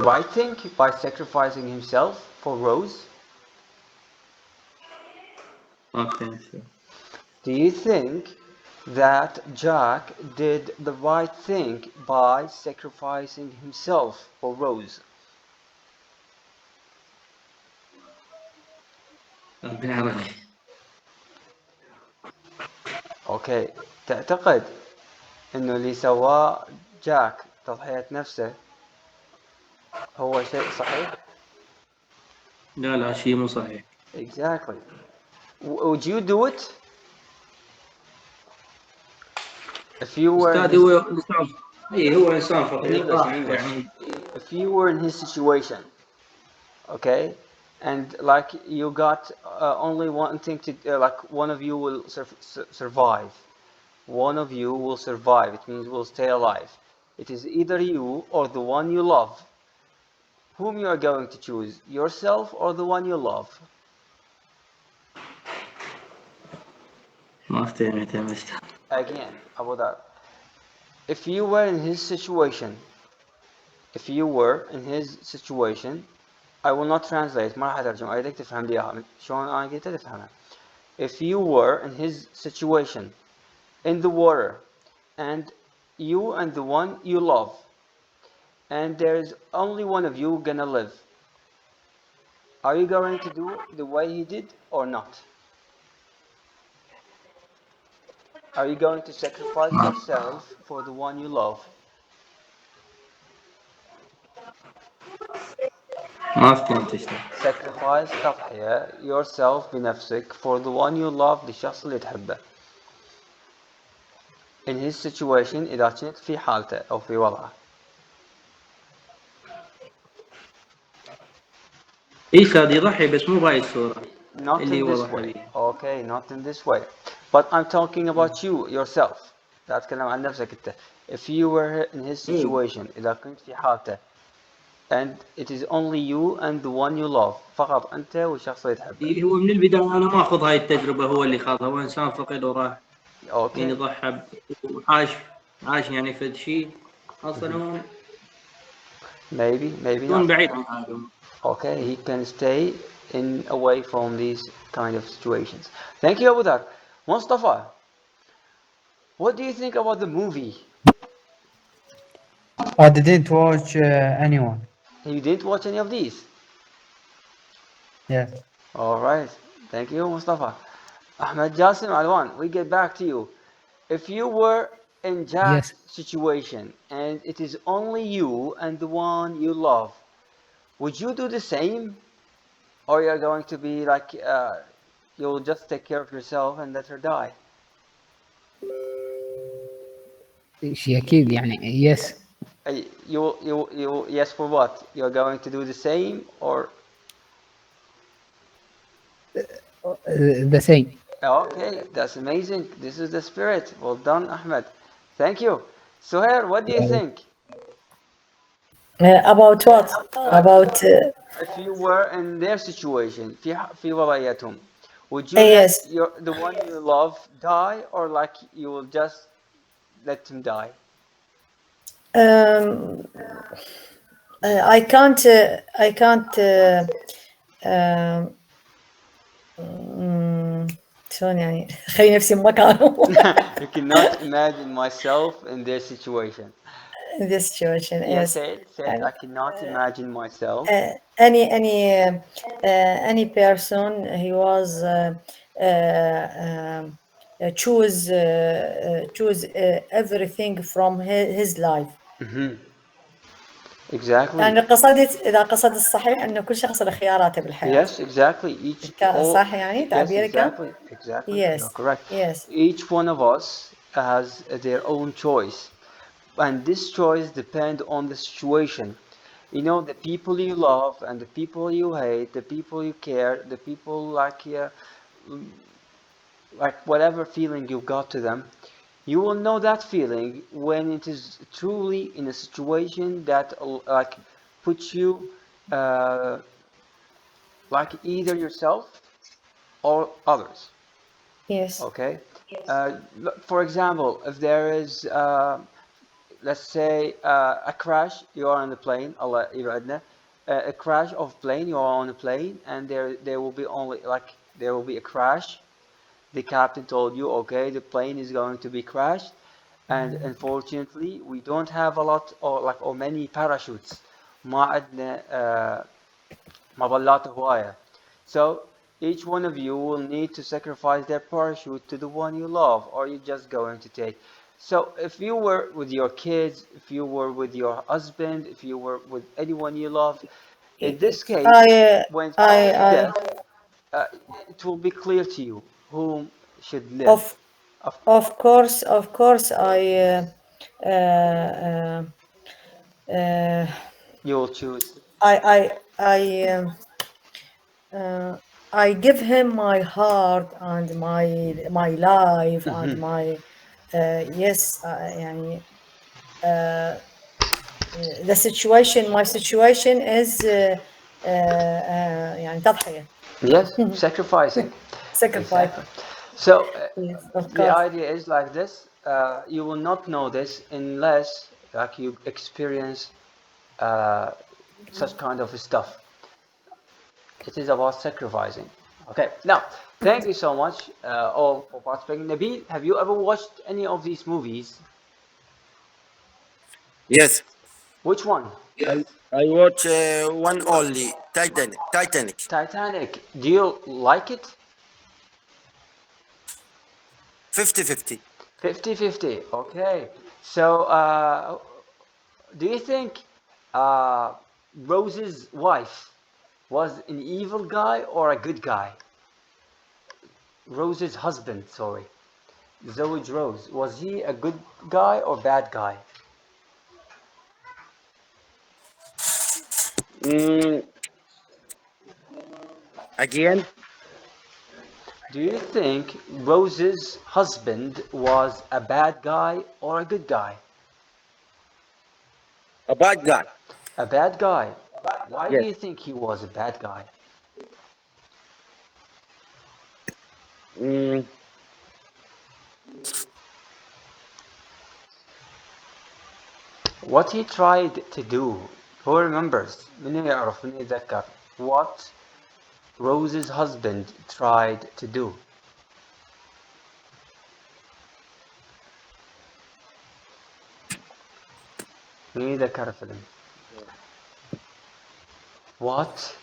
right thing by sacrificing himself for Rose? ما فهمت. Do you think that Jack did the right thing by sacrificing himself for Rose? بالعربي. اوكي، تعتقد انه اللي سواه جاك تضحية نفسه هو شيء صحيح؟ لا شيء مو صحيح. Exactly. Would you do it if you were in أستاذ his هو إنسان، هو إنسان in فقير English, in راح English? يعني. If you were in his situation, okay, and like you got only one thing to like one of you will survive. One of you will survive. It means will stay alive. It is either you or the one you love. Whom you are going to choose, yourself or the one you love? ما فهمت يا مستر. Again, Abu Dhar. If you were in his situation, if you were in his situation, I will not translate. ما راح أترجم. أريدك تفهم لي إياها. شلون أنا قلت تفهمها. If you were in his situation, in the water, and you and the one you love, and there is only one of you gonna live, are you going to do the way he did or not? Are you going to sacrifice yourself for the one you love? ما فهمت أستاذ. Sacrifice تضحية yourself بنفسك for the one you love, للشخص اللي تحبه. In his situation إذا كنت في حالته أو في وضعه. أستاذ يضحي بس مو بهاي الصورة Not اللي in هو this ضحى way. بيها. Okay, not in this way. But I'm talking about you, yourself. لا أتكلم عن نفسك أنت. If you were in his situation إذا كنت في حالته, and it is only you and the one you love, فقط أنت والشخص اللي تحبه. هو من البداية أنا ما أخذ هاي التجربة، هو اللي خاضها، هو إنسان فقير وراح يعني Okay. ضحى وعاش يعني فد شيء أصلا هو Maybe يكون not. بعيد عن هذا. Okay, he can stay in away from these kind of situations. Thank you, Abu Dhar. Mustafa, what do you think about the movie? I didn't watch anyone. You didn't watch any of these? Yeah. All right. Thank you, Mustafa. Ahmed Jasim Alwan, we get back to you. If you were in Jack's Yes. situation and it is only you and the one you love, would you do the same? Or you're going to be like, you'll just take care of yourself and let her die? شيء أكيد يعني yes. You yes for what? You're going to do the same or? The same. Okay, that's amazing. This is the spirit. Well done, Ahmed. Thank you. Suhair, what do you think? About what? About If you were in their situation, في وضعيتهم, would you let yes. the one you love die or like you will just let him die? Um, I can't. I can't. شلون يعني خلي نفسي بمكانه. You cannot imagine myself in their situation. In this situation, Yeah, yes. say it. I cannot imagine myself. Any person he was choose everything from his life. Exactly. يعني إذا قصدت الصحيح إنه كل شخص له خياراته بالحياة. Yes, exactly. صح يعني Yes, تعبيرك؟ exactly. Yes, You're correct. yes. Each one of us has their own choice, and this choice depends on the situation. You know, the people you love and the people you hate, the people you care, the people like whatever feeling you got to them, you will know that feeling when it is truly in a situation that like puts you like either yourself or others. Yes. Okay. For example, if there is let's say a crash. You are on the plane. Allah يبعدنا. A crash of plane. You are on a plane, and there will be only like there will be a crash. The captain told you, okay, the plane is going to be crashed, and unfortunately we don't have a lot or many parachutes. ما عندنا مظلات هواية. So each one of you will need to sacrifice their parachute to the one you love, or you're just going to take. So if you were with your kids, if you were with your husband, if you were with anyone you love, in this case, when it comes to death, it will be clear to you whom should live. Of course, You will choose. I give him my heart and my life and my yes يعني the situation my situation is يعني تضحية. Yes, sacrificing. Sacrifice. Exactly. So Yes, of the course. idea is like this. You will not know this unless like you experience such kind of stuff. It is about sacrificing. Okay. Now, thank you so much all for participating. Nabil, have you ever watched any of these movies? Yes, Which one? I watch one only, Titanic. Titanic. Titanic. Do you like it? 50-50. 50-50. Okay. So, do you think Rose's wife was an evil guy or a good guy? Rose's husband, sorry. Zoe Rose. Was he a good guy or bad guy? Mm, again, Do you think Rose's husband was a bad guy or a good guy? a bad guy. A bad guy. Why do Yes. you think he was a bad guy? Mm, What he tried to do, who remembers? من يعرف من يتذكر? What Rose's husband tried to do? من يتذكر الفيلم? What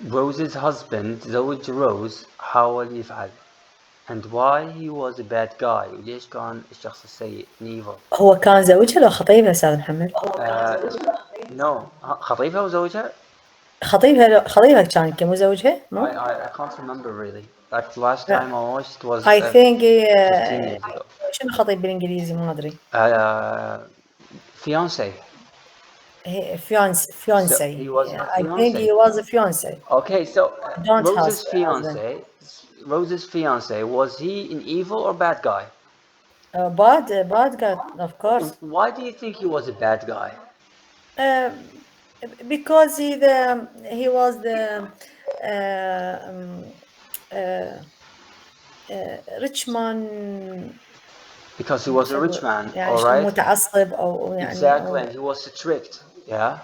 Rose's husband زوج Rose حاول يفعل and why he was a bad guy وليش كان الشخص السيء evil. هو كان زوجها لو خطيبها أستاذ محمد؟ No, خطيبها وزوجها? خطيبها كان يمكن مو زوجها؟ مو؟ I can't remember really. Like the last time I watched was I think 15 years ago. شنو خطيب بالإنجليزي ما أدري. Fiance. Fiance. So he was her I think he was a fiance. Okay, so Don't Rose's ask fiance. Rose's fiance, was he an evil or bad guy? Bad guy, of course. Why do you think he was a bad guy? Because he was the rich man. Because he was a rich man, يعني all right? متعصب أو يعني Exactly, and he was strict, yeah?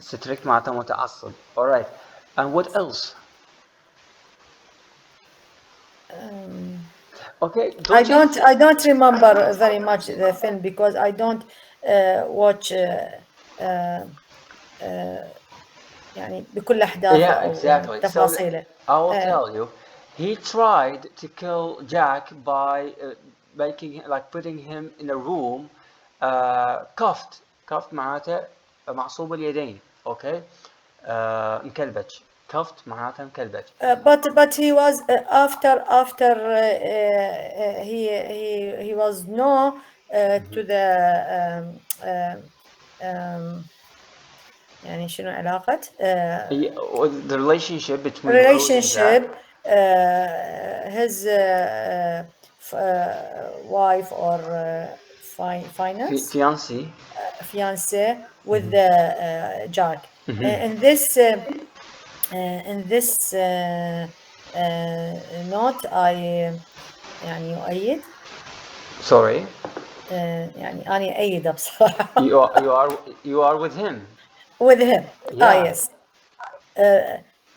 Strict معناته متعصب, all right. And what else? Okay, I don't remember very much the film because I don't watch يعني بكل أحداثه Yeah, exactly. So تفاصيله. I will tell you, he tried to kill Jack by putting him in a room cuffed. Cuffed معناته معصوب اليدين, okay? مكلبج. Cuffed معناته مكلبج. But he was after he was no to the يعني شنو علاقة The relationship between Rose and Jack. his wife or fiance with the Jack. In this note I يعني يؤيد. Sorry. يعني أنا أيده بصراحة. You are with him. with him. Yeah. yes.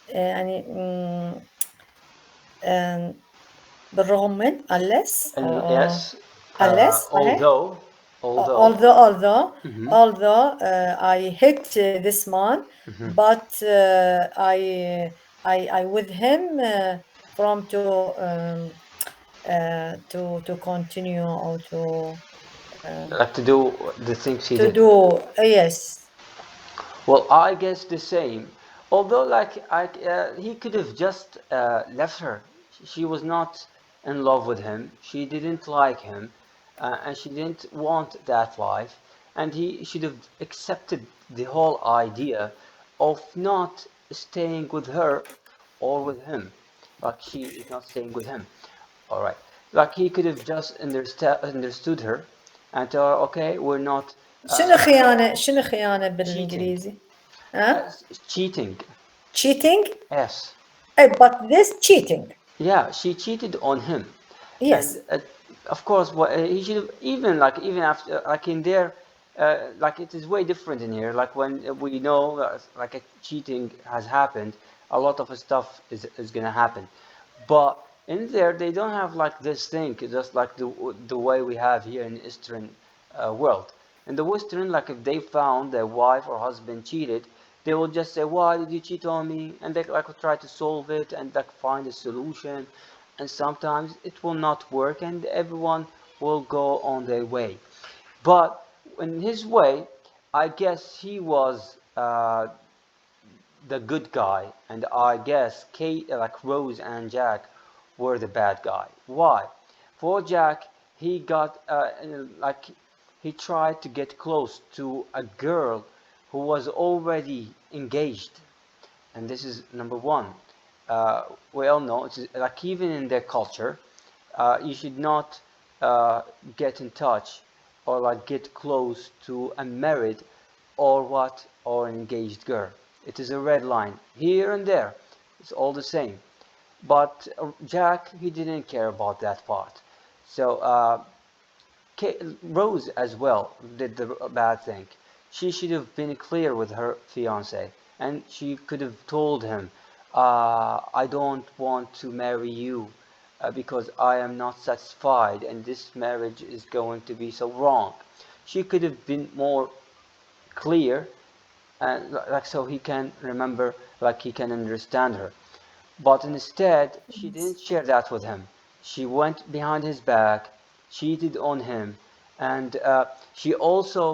يعني بالرغم من unless And or yes, unless صحيح. although although I hate this man, but I with him from to continue or to like to do the things he did. do yes. Well, I guess the same. Although, he could have just left her. She was not in love with him. She didn't like him, and she didn't want that life. And he should have accepted the whole idea of not staying with her or with him. Like she is not staying with him. All right. Like he could have just understood her and tell her, okay, we're not شنو خيانة بالإنجليزي؟ cheating. cheating. Yes. But this cheating. Yeah, she cheated on him. Yes. And of course, he should have even after in there, it is way different in here. Like when we know a cheating has happened, a lot of stuff is gonna happen. But in there, they don't have like this thing, just like the way we have here in the Eastern world. In the Western, like if they found their wife or husband cheated, they will just say, "Why did you cheat on me?" And they like will try to solve it and like find a solution. And sometimes it will not work, and everyone will go on their way. But in his way, I guess he was the good guy, and I guess Kate, like Rose and Jack, were the bad guy. Why? For Jack, he got he tried to get close to a girl who was already engaged, and this is number one. We all know it's like even in their culture, you should not get in touch or like get close to a married or an engaged girl. It is a red line here and there. It's all the same. But Jack, he didn't care about that part. So Rose as well did the bad thing. She should have been clear with her fiance, and she could have told him, "I don't want to marry you because I am not satisfied, and this marriage is going to be so wrong." She could have been more clear, and so he can remember, like he can understand her. But instead, she didn't share that with him. She went behind his back, cheated on him, and she also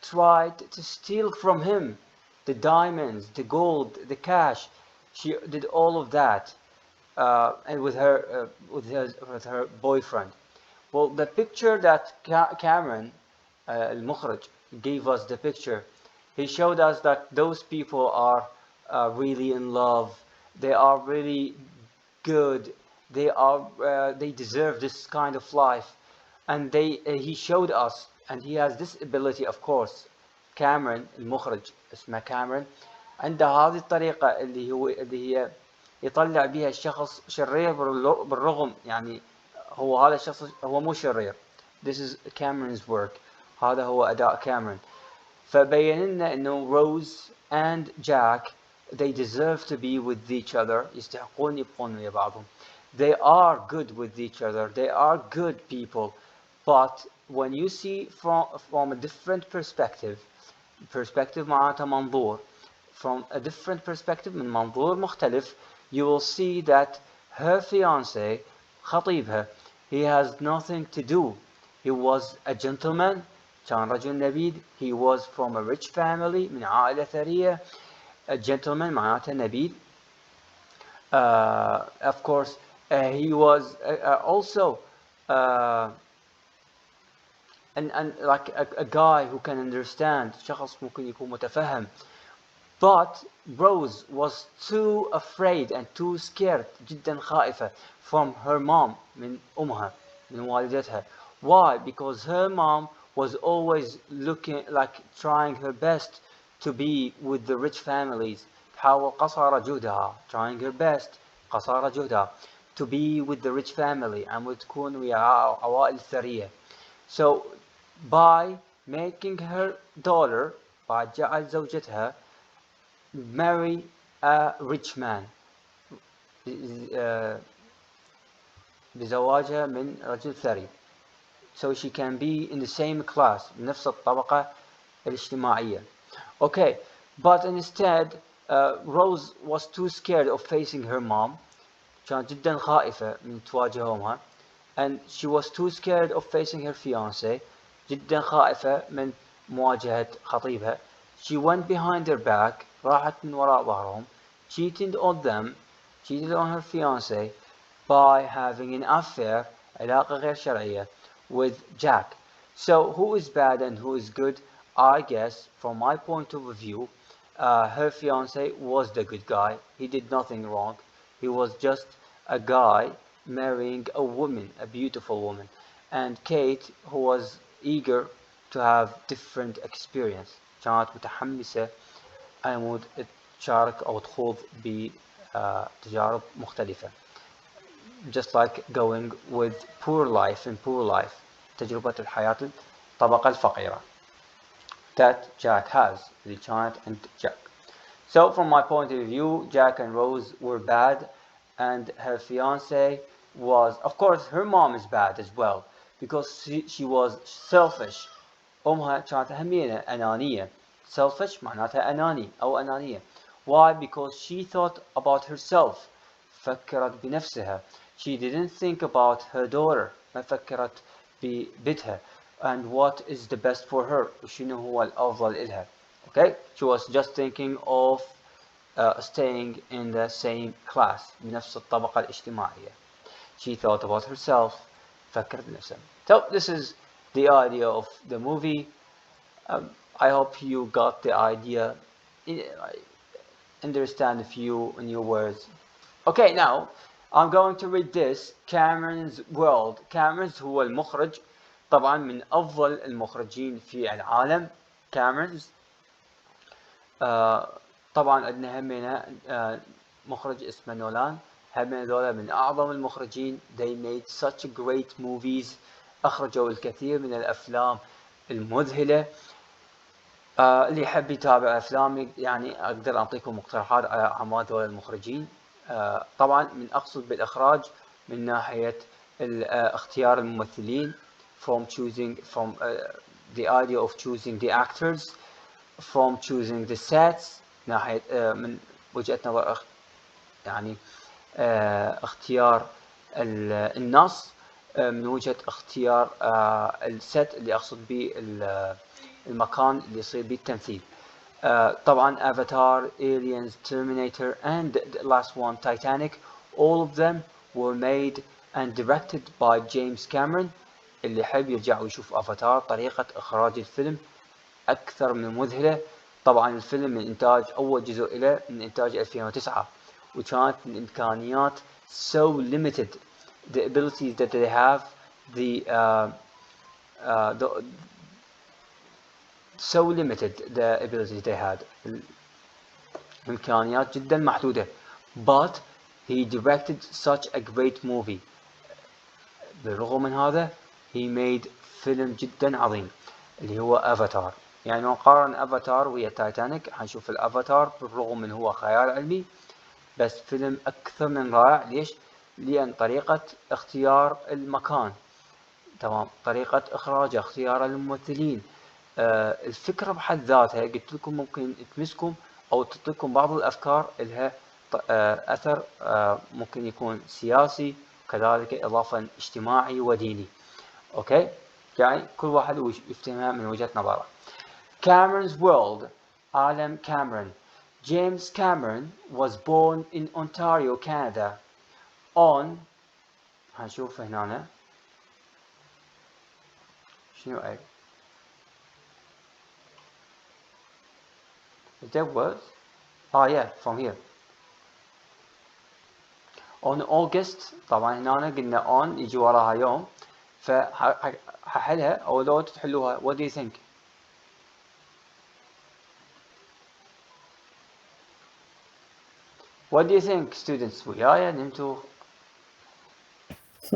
tried to steal from him the diamonds, the gold, the cash. She did all of that, and with her boyfriend. Well, the picture that Cameron, al-Mukhraj, gave us the picture. He showed us that those people are really in love. They are really good. They deserve this kind of life, and he showed us, and he has this ability, of course. كاميرون المخرج اسمه كاميرون عنده هذه الطريقة اللي هي يطلع بها الشخص شرير بالرغم يعني هو هذا الشخص هو مو شرير. This is Cameron's work. هذا هو أداء كاميرون. فبين لنا إنه Rose and Jack, they deserve to be with each other. يستحقون يبقون ويا بعضهم. They are good with each other. They are good people. But when you see from a different perspective معناتها منظور, from a different perspective من منظور مختلف, you will see that her fiance خطيبها, he has nothing to do. He was a gentleman, كان رجل نبيل. He was from a rich family, من عائلة ثرية. A gentleman معناتها نبيل. Of course, he was also and like a guy who can understand, شخص ممكن يكون متفهم. But Rose was too afraid and too scared, جدا خائفة, from her mom, من أمها, من والدتها. Why? Because her mom was always trying her best to be with the rich families. تحاول قصارى جهدها, trying her best, قصارى جهدها, to be with the rich family, and وتكون ويا عوائل ثرية. So by making her daughter بعد جعل زوجتها marry a rich man بزواجها من رجل ثري so she can be in the same class بنفس الطبقة الاجتماعية. Okay, but instead Rose was too scared of facing her mom. كانت جدا خائفة من تواجه أمها. And she was too scared of facing her fiancé. جدا خائفة من مواجهة خطيبها. She went behind their back. راحت من وراء ظهرهم. Cheated on her fiancé by having an affair, علاقة غير شرعية, with Jack. So who is bad and who is good? I guess, from my point of view, her fiancé was the good guy. He did nothing wrong. He was just a guy marrying a woman, a beautiful woman. And Kate, who was eager to have different experience, كانت متحمسة على تشارك أو تخوض بتجارب مختلفة. Just like going with poor life in poor life, تجربة الحياة الطبقة الفقيرة that Jack has, the Giant and Jack. So from my point of view, Jack and Rose were bad, and her fiance was, of course, her mom is bad as well, because she was selfish. أمها كانت همينة أنانية. Selfish معناتها أناني أو أنانية. Why? Because she thought about herself. فكرت بنفسها. She didn't think about her daughter. ما فكرت ببنتها. And what is the best for her? وشنو هو الأفضل إلها. Okay? She was just thinking of staying in the same class. بنفس الطبقة الاجتماعية. She thought about herself. فكرت بنفسها. So this is the idea of the movie. I hope you got the idea. Understand a few new words. Okay, now I'm going to read this. Cameron's World. Cameron's هو المخرج. طبعا من أفضل المخرجين في العالم. Cameron's. طبعا عندنا همنا مخرج اسمه نولان. هم هذول من أعظم المخرجين. They made such great movies. أخرجوا الكثير من الأفلام المذهلة. اللي يحب يتابع أفلامي يعني أقدر أعطيكم مقترحات على أعمال هذول المخرجين. طبعا من أقصد بالإخراج من ناحية اختيار الممثلين from the idea of choosing the actors, from choosing the sets ناحية من وجهة نظر يعني اختيار النص من وجهة اختيار الست اللي أقصد به المكان اللي يصير به التمثيل. طبعا Avatar, Aliens, Terminator and the last one Titanic, all of them were made and directed by James Cameron. اللي يحب يرجع ويشوف افاتار. طريقة اخراج الفيلم اكثر من مذهلة. طبعا الفيلم من انتاج اول جزء له من انتاج 2009 وكانت الامكانيات so limited, the abilities that they have, the so limited the abilities they had, الامكانيات جدا محدودة. But he directed such a great movie. بالرغم من هذا he made فيلم جدا عظيم اللي هو افاتار. يعني لو نقارن افاتار ويا تايتانيك حنشوف الافاتار بالرغم من هو خيال علمي بس فيلم اكثر من رائع. ليش؟ لان طريقة اختيار المكان تمام، طريقة اخراجه، اختيار الممثلين، الفكرة بحد ذاتها قلت لكم ممكن تمسكم او تعطيكم بعض الافكار لها اثر ممكن يكون سياسي كذلك اضافة اجتماعي وديني. اوكي، يعني كل واحد يفتهمها من وجهة نظره. Cameron's World. عالم Cameron. James Cameron was born in Ontario, Canada on هنشوف هنا شنو قال. Is there words? Oh yeah, from here. On August. طبعا هنا قلنا on يجي وراها يوم فححلها او لو تحلوها. What do you think? What do you think students؟ وياي نمتوا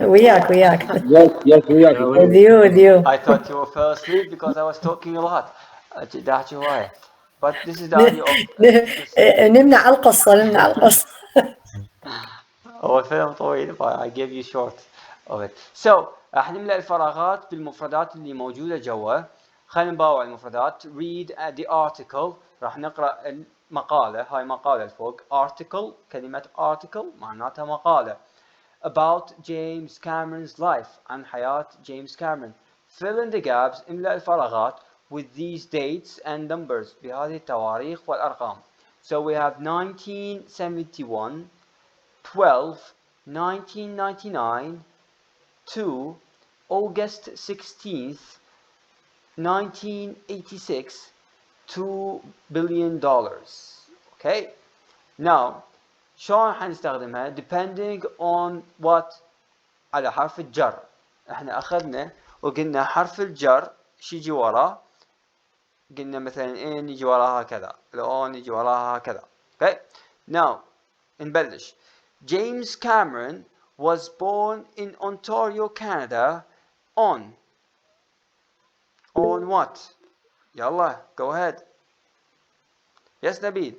وياك Yes, وياك. with you I thought you fell asleep because I was talking a lot. داعش هواية. But this is the idea of this. نمنع القصة هو الفيلم طويل I gave you short of it. So راح نملأ الفراغات بالمفردات اللي موجودة جوا. خلينا نباوع المفردات. Read the article. راح نقرأ المقالة. هاي مقالة الفوق. Article. كلمة article معناتها مقالة. About James Cameron's life. عن حياة جيمس كاميرون. Fill in the gaps. املأ الفراغات with these dates and numbers. بهذه التواريخ والأرقام. So we have 1971, 12, 1999 to August 16th, 1986, $2 billion. Okay, now شلون حنستخدمها depending on what على حرف الجر. احنا اخذنا وقلنا حرف الجر شي يجي وراه، قلنا مثلا ان يجي وراها كذا، الاون يجي وراها كذا. Okay, now نبلش. James Cameron was born in Ontario, Canada on what? يلا go ahead. Yes, Nabil.